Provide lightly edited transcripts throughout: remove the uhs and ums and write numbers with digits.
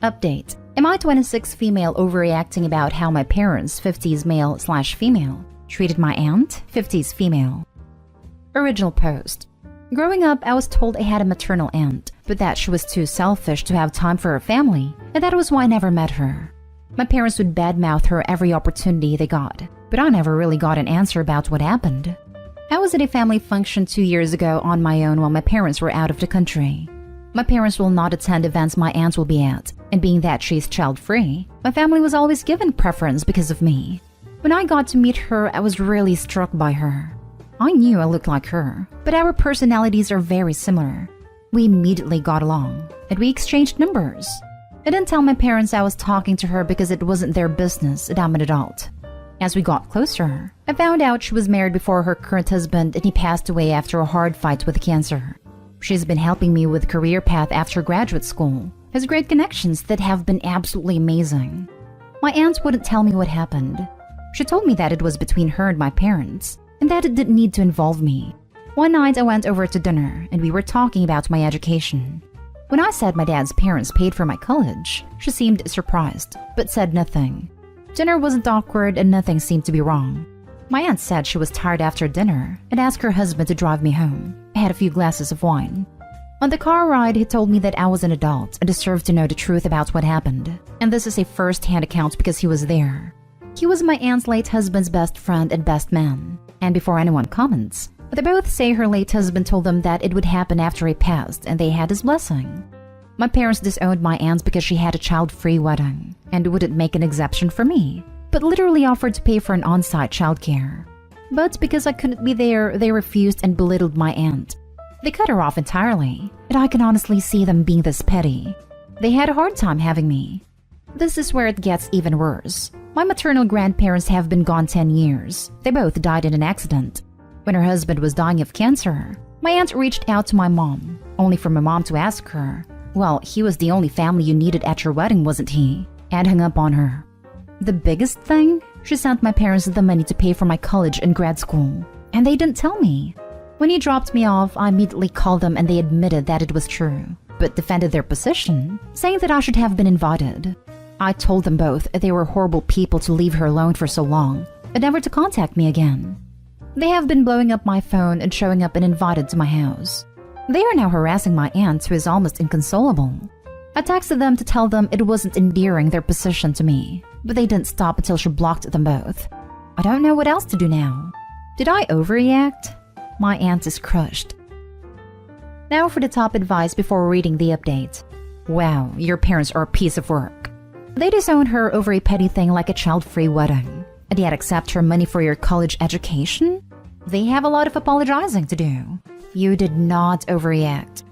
Update. Am I 26 female overreacting about how my parents, 50s male/female, treated my aunt, 50s female? Original post. Growing up, I was told I had a maternal aunt, but that she was too selfish to have time for her family, and that was why I never met her. My parents would badmouth her every opportunity they got, but I never really got an answer about what happened. I was at a family function 2 years ago on my own while my parents were out of the country. My parents will not attend events my aunt will be at, and being that she's child-free, my family was always given preference because of me. When I got to meet her, I was really struck by her. I knew I looked like her, but our personalities are very similar. We immediately got along, and we exchanged numbers. I didn't tell my parents I was talking to her because it wasn't their business and I'm an adult. As we got closer, I found out she was married before her current husband and he passed away after a hard fight with cancer. She's been helping me with a career path after graduate school, has great connections that have been absolutely amazing. My aunt wouldn't tell me what happened. She told me that it was between her and my parents, and that it didn't need to involve me. One night I went over to dinner and we were talking about my education. When I said my dad's parents paid for my college, she seemed surprised, but said nothing. Dinner wasn't awkward and nothing seemed to be wrong. My aunt said she was tired after dinner and asked her husband to drive me home. I had a few glasses of wine. On the car ride, he told me that I was an adult and deserved to know the truth about what happened. And this is a first-hand account because he was there. He was my aunt's late husband's best friend and best man. And before anyone comments, they both say her late husband told them that it would happen after he passed and they had his blessing. My parents disowned my aunt because she had a child-free wedding and wouldn't make an exception for me, but literally offered to pay for an on-site childcare. But because I couldn't be there, they refused and belittled my aunt. They cut her off entirely, and I can honestly see them being this petty. They had a hard time having me. This is where it gets even worse. My maternal grandparents have been gone 10 years. They both died in an accident. When her husband was dying of cancer, my aunt reached out to my mom, only for my mom to ask her, "Well, he was the only family you needed at your wedding, wasn't he?" and hung up on her. The biggest thing? She sent my parents the money to pay for my college and grad school, and they didn't tell me. When he dropped me off, I immediately called them and they admitted that it was true, but defended their position, saying that I should have been invited. I told them both they were horrible people to leave her alone for so long, and never to contact me again. They have been blowing up my phone and showing up uninvited to my house. They are now harassing my aunt, who is almost inconsolable. I texted them to tell them it wasn't endearing their position to me, but they didn't stop until she blocked them both. I don't know what else to do now. Did I overreact? My aunt is crushed. Now for the top advice before reading the update. Wow, your parents are a piece of work. They disown her over a petty thing like a child-free wedding, and yet accept her money for your college education? They have a lot of apologizing to do. You did not overreact.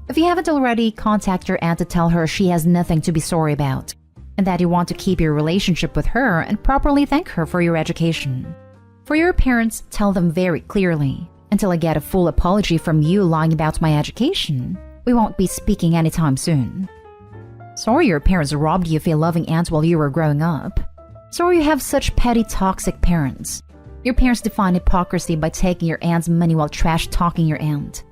If you haven't already, contact your aunt to tell her she has nothing to be sorry about, and that you want to keep your relationship with her and properly thank her for your education. For your parents, tell them very clearly, "Until I get a full apology from you lying about my education, we won't be speaking anytime soon." Sorry your parents robbed you of a loving aunt while you were growing up. Sorry you have such petty, toxic parents. Your parents define hypocrisy by taking your aunt's money while trash-talking your aunt.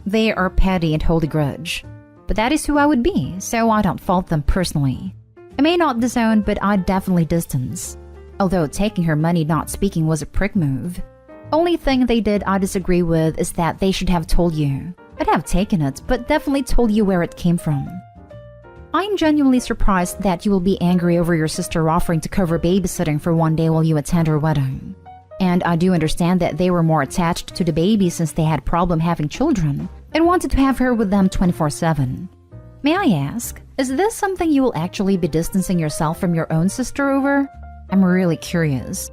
They are petty and hold a grudge. But that is who I would be, so I don't fault them personally. I may not disown, but I'd definitely distance. Although taking her money not speaking was a prick move. Only thing they did I disagree with is that they should have told you. I'd have taken it, but definitely told you where it came from. I'm genuinely surprised that you will be angry over your sister offering to cover babysitting for one day while you attend her wedding. And I do understand that they were more attached to the baby since they had a problem having children and wanted to have her with them 24/7. May I ask, is this something you will actually be distancing yourself from your own sister over? I'm really curious.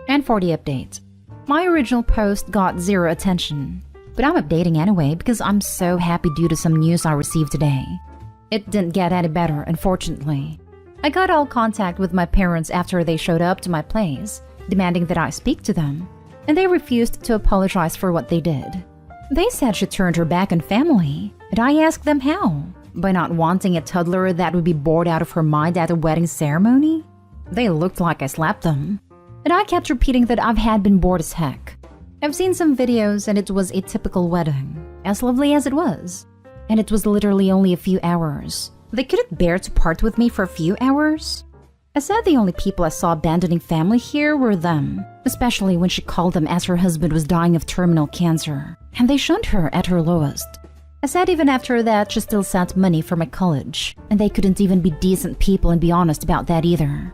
And for the update. My original post got 0 attention, but I'm updating anyway because I'm so happy due to some news I received today. It didn't get any better, unfortunately. I got all contact with my parents after they showed up to my place, demanding that I speak to them, and they refused to apologize for what they did. They said she turned her back on family, and I asked them how? By not wanting a toddler that would be bored out of her mind at a wedding ceremony? They looked like I slapped them. And I kept repeating that I've had been bored as heck. I've seen some videos and it was a typical wedding, as lovely as it was. And it was literally only a few hours. They couldn't bear to part with me for a few hours. I said the only people I saw abandoning family here were them, especially when she called them as her husband was dying of terminal cancer, and they shunned her at her lowest. I said even after that she still sent money for my college, and they couldn't even be decent people and be honest about that either.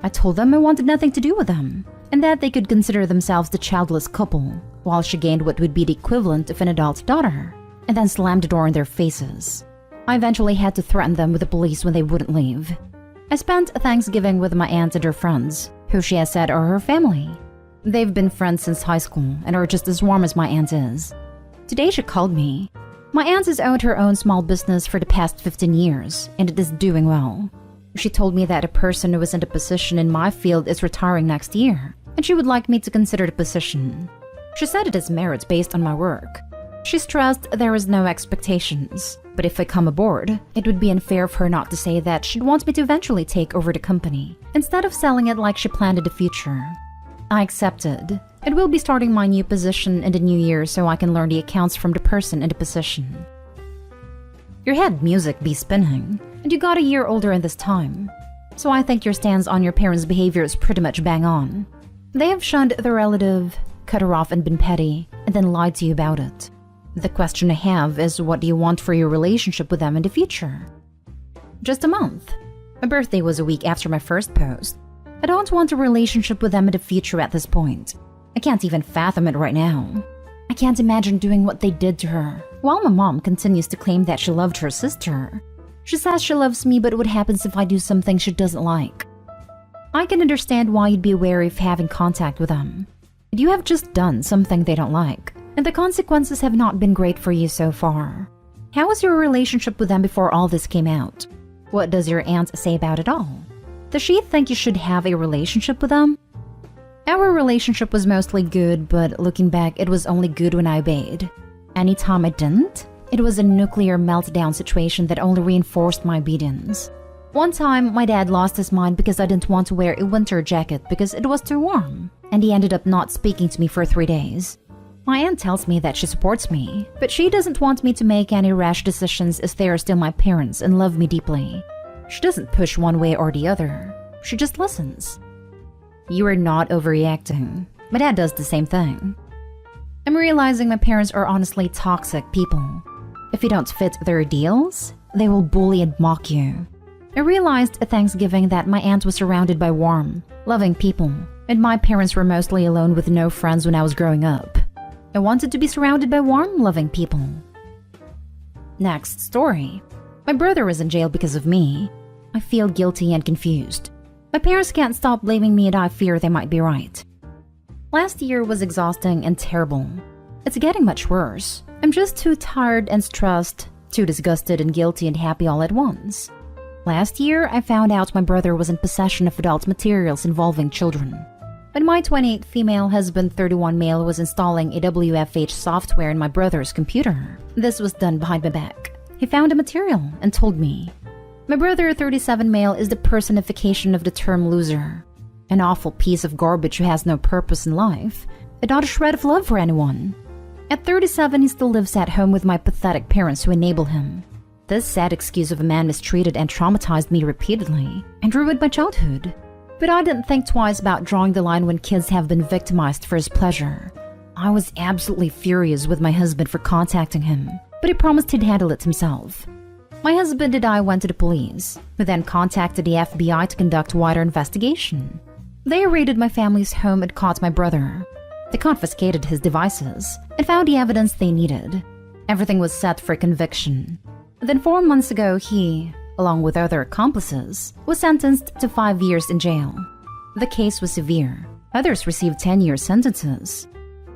I told them I wanted nothing to do with them, and that they could consider themselves the childless couple, while she gained what would be the equivalent of an adult daughter, and then slammed the door in their faces. I eventually had to threaten them with the police when they wouldn't leave. I spent Thanksgiving with my aunt and her friends, who she has said are her family. They've been friends since high school and are just as warm as my aunt is. Today she called me. My aunt has owned her own small business for the past 15 years, and it is doing well. She told me that a person who is in a position in my field is retiring next year, and she would like me to consider the position. She said it is merit based on my work. She stressed there is no expectations, but if I come aboard, it would be unfair of her not to say that she'd want me to eventually take over the company, instead of selling it like she planned in the future. I accepted. It will be starting my new position in the new year so I can learn the accounts from the person in the position. Your head music be spinning, and you got a year older in this time. So I think your stance on your parents' behavior is pretty much bang on. They have shunned their relative, cut her off and been petty, and then lied to you about it. The question I have is, what do you want for your relationship with them in the future? Just a month. My birthday was a week after my first post. I don't want a relationship with them in the future at this point. I can't even fathom it right now. I can't imagine doing what they did to her, while my mom continues to claim that she loved her sister. She says she loves me, but what happens if I do something she doesn't like? I can understand why you'd be wary of having contact with them. But you have just done something they don't like, and the consequences have not been great for you so far. How was your relationship with them before all this came out? What does your aunt say about it all? Does she think you should have a relationship with them? Our relationship was mostly good, but looking back, it was only good when I obeyed. Anytime I didn't, it was a nuclear meltdown situation that only reinforced my obedience. One time, my dad lost his mind because I didn't want to wear a winter jacket because it was too warm, and he ended up not speaking to me for 3 days. My aunt tells me that she supports me, but she doesn't want me to make any rash decisions as they are still my parents and love me deeply. She doesn't push one way or the other. She just listens. You are not overreacting. My dad does the same thing. I'm realizing my parents are honestly toxic people. If you don't fit their ideals, they will bully and mock you. I realized at Thanksgiving that my aunt was surrounded by warm, loving people, and my parents were mostly alone with no friends when I was growing up. I wanted to be surrounded by warm, loving people. Next story. My brother was in jail because of me. I feel guilty and confused. My parents can't stop blaming me and I fear they might be right. Last year was exhausting and terrible. It's getting much worse. I'm just too tired and stressed, too disgusted and guilty and happy all at once. Last year, I found out my brother was in possession of adult materials involving children. When my 28 female husband 31 male was installing a WFH software in my brother's computer, this was done behind my back. He found the material and told me. My brother 37 male is the personification of the term loser. An awful piece of garbage who has no purpose in life, and not a shred of love for anyone. At 37, he still lives at home with my pathetic parents who enable him. This sad excuse of a man mistreated and traumatized me repeatedly and ruined my childhood. But I didn't think twice about drawing the line when kids have been victimized for his pleasure. I was absolutely furious with my husband for contacting him, but he promised he'd handle it himself. My husband and I went to the police, who then contacted the FBI to conduct wider investigation. They raided my family's home and caught my brother. They confiscated his devices and found the evidence they needed. Everything was set for conviction. Then 4 months ago, he, along with other accomplices, was sentenced to 5 years in jail. The case was severe. Others received 10-year sentences.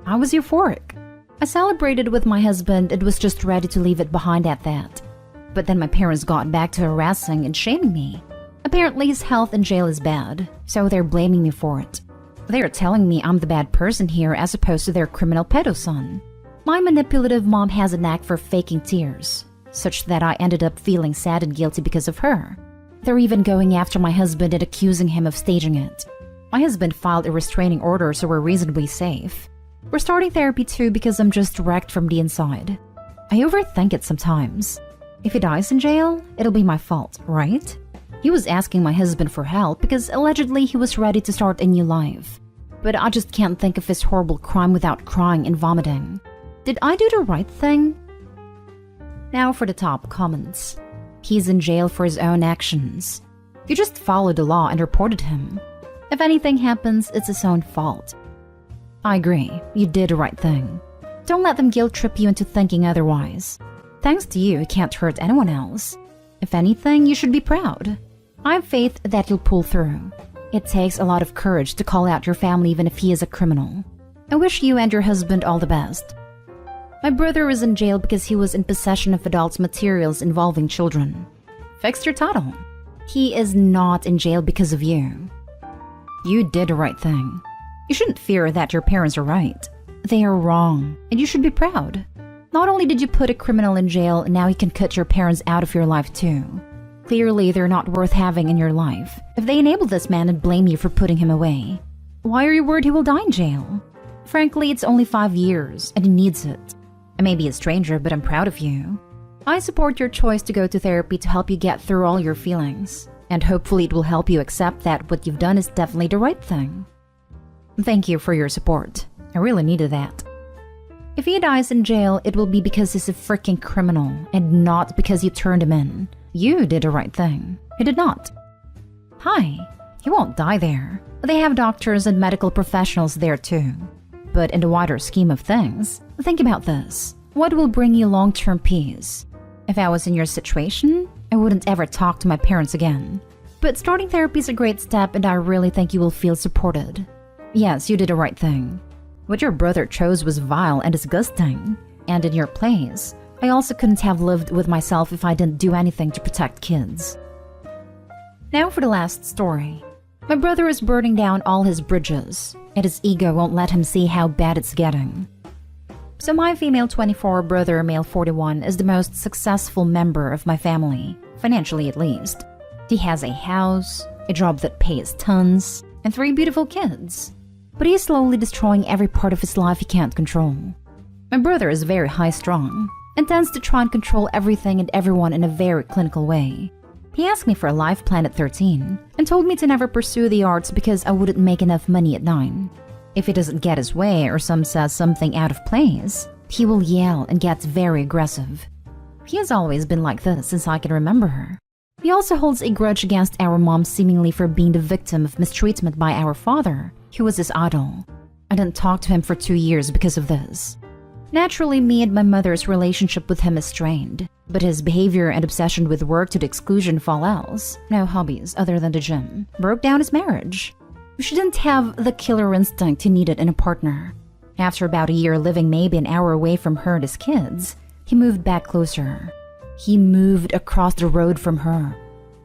I was euphoric. I celebrated with my husband and was just ready to leave it behind at that. But then my parents got back to harassing and shaming me. Apparently his health in jail is bad, so they're blaming me for it. They are telling me I'm the bad person here as opposed to their criminal pedo son. My manipulative mom has a knack for faking tears, such that I ended up feeling sad and guilty because of her. They're even going after my husband and accusing him of staging it. My husband filed a restraining order, so we're reasonably safe. We're starting therapy too because I'm just wrecked from the inside. I overthink it sometimes. If he dies in jail, it'll be my fault, right? He was asking my husband for help because allegedly he was ready to start a new life. But I just can't think of his horrible crime without crying and vomiting. Did I do the right thing? Now for the top comments. He's in jail for his own actions. You just followed the law and reported him. If anything happens, it's his own fault. I agree, you did the right thing. Don't let them guilt trip you into thinking otherwise. Thanks to you, it can't hurt anyone else. If anything, you should be proud. I have faith that you'll pull through. It takes a lot of courage to call out your family even if he is a criminal. I wish you and your husband all the best. My brother is in jail because he was in possession of adult materials involving children. Fix your title. He is not in jail because of you. You did the right thing. You shouldn't fear that your parents are right. They are wrong, and you should be proud. Not only did you put a criminal in jail, now you can cut your parents out of your life too. Clearly, they're not worth having in your life if they enable this man and blame you for putting him away. Why are you worried he will die in jail? Frankly, it's only 5 years, and he needs it. I may be a stranger, but I'm proud of you. I support your choice to go to therapy to help you get through all your feelings, and hopefully it will help you accept that what you've done is definitely the right thing. Thank you for your support. I really needed that. If he dies in jail, it will be because he's a freaking criminal, and not because you turned him in. You did the right thing. He did not. Hi, he won't die there. They have doctors and medical professionals there too. But in the wider scheme of things, think about this. What will bring you long-term peace? If I was in your situation, I wouldn't ever talk to my parents again. But starting therapy is a great step, and I really think you will feel supported. Yes, you did the right thing. What your brother chose was vile and disgusting. And in your place, I also couldn't have lived with myself if I didn't do anything to protect kids. Now for the last story. My brother is burning down all his bridges, and his ego won't let him see how bad it's getting. So my female 24 brother, male 41, is the most successful member of my family, financially at least. He has a house, a job that pays tons, and 3 beautiful kids. But he is slowly destroying every part of his life he can't control. My brother is very high-strung and tends to try and control everything and everyone in a very clinical way. He asked me for a life plan at 13 and told me to never pursue the arts because I wouldn't make enough money at 9. If he doesn't get his way or some says something out of place, he will yell and gets very aggressive. He has always been like this since I can remember her. He also holds a grudge against our mom seemingly for being the victim of mistreatment by our father, who was his idol. I didn't talk to him for 2 years because of this. Naturally, me and my mother's relationship with him is strained, but his behavior and obsession with work to the exclusion of all else, no hobbies other than the gym, broke down his marriage. She didn't have the killer instinct he needed in a partner. After about a year living maybe an hour away from her and his kids, he moved back closer. He moved across the road from her.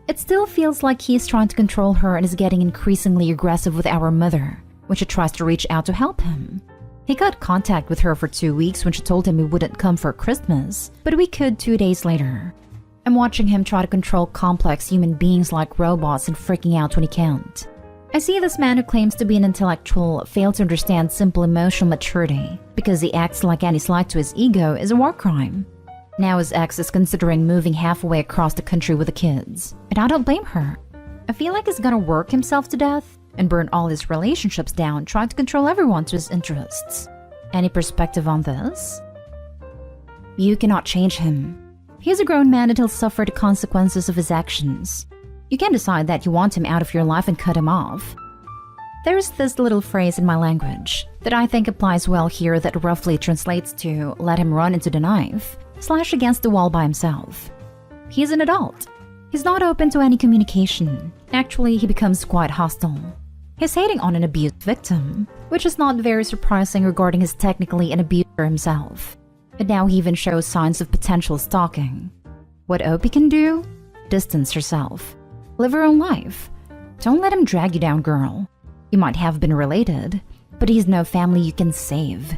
It still feels like he's trying to control her and is getting increasingly aggressive with our mother when she tries to reach out to help him. He got contact with her for 2 weeks when she told him we wouldn't come for Christmas, but we could 2 days later. I'm watching him try to control complex human beings like robots and freaking out when he can't. I see this man who claims to be an intellectual fail to understand simple emotional maturity because he acts like any slight to his ego is a war crime. Now his ex is considering moving halfway across the country with the kids, and I don't blame her. I feel like he's gonna work himself to death and burn all his relationships down trying to control everyone to his interests. Any perspective on this? You cannot change him. He's a grown man and he'll suffer the consequences of his actions. You can decide that you want him out of your life and cut him off. There's this little phrase in my language that I think applies well here that roughly translates to let him run into the knife, slash against the wall by himself. He's an adult. He's not open to any communication. Actually, he becomes quite hostile. He's hating on an abused victim, which is not very surprising regarding his technically an abuser himself. And now he even shows signs of potential stalking. What Opie can do? Distance herself. Live her own life. Don't let him drag you down, girl. You might have been related, but he's no family you can save.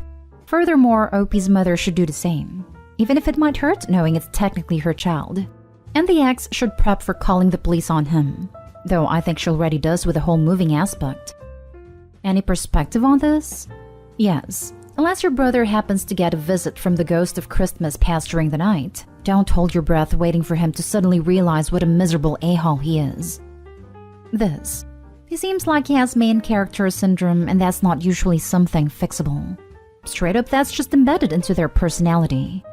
Furthermore, Opie's mother should do the same, even if it might hurt knowing it's technically her child. And the ex should prep for calling the police on him, though I think she already does with the whole moving aspect. Any perspective on this? Yes, Unless your brother happens to get a visit from the ghost of Christmas past during the night, don't hold your breath waiting for him to suddenly realize what a miserable a-hole he is. This. He seems like he has main character syndrome, and that's not usually something fixable. Straight up, that's just embedded into their personality.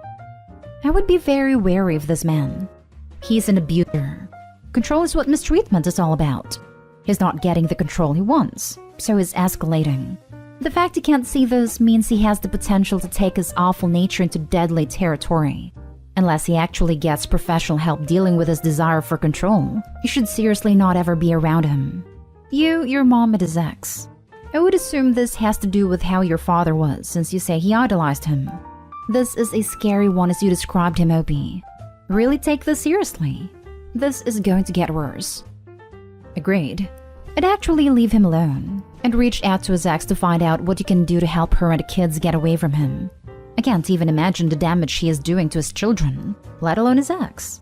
I would be very wary of this man. He's an abuser. Control is what mistreatment is all about. He's not getting the control he wants, so he's escalating. The fact he can't see this means he has the potential to take his awful nature into deadly territory. Unless he actually gets professional help dealing with his desire for control, you should seriously not ever be around him. Your mom, and his ex. I would assume this has to do with how your father was, since you say he idolized him. This is a scary one as you described him, Opie. Really take this seriously. This is going to get worse. Agreed. I'd actually leave him alone, and reach out to his ex to find out what you can do to help her and the kids get away from him. I can't even imagine the damage he is doing to his children, let alone his ex.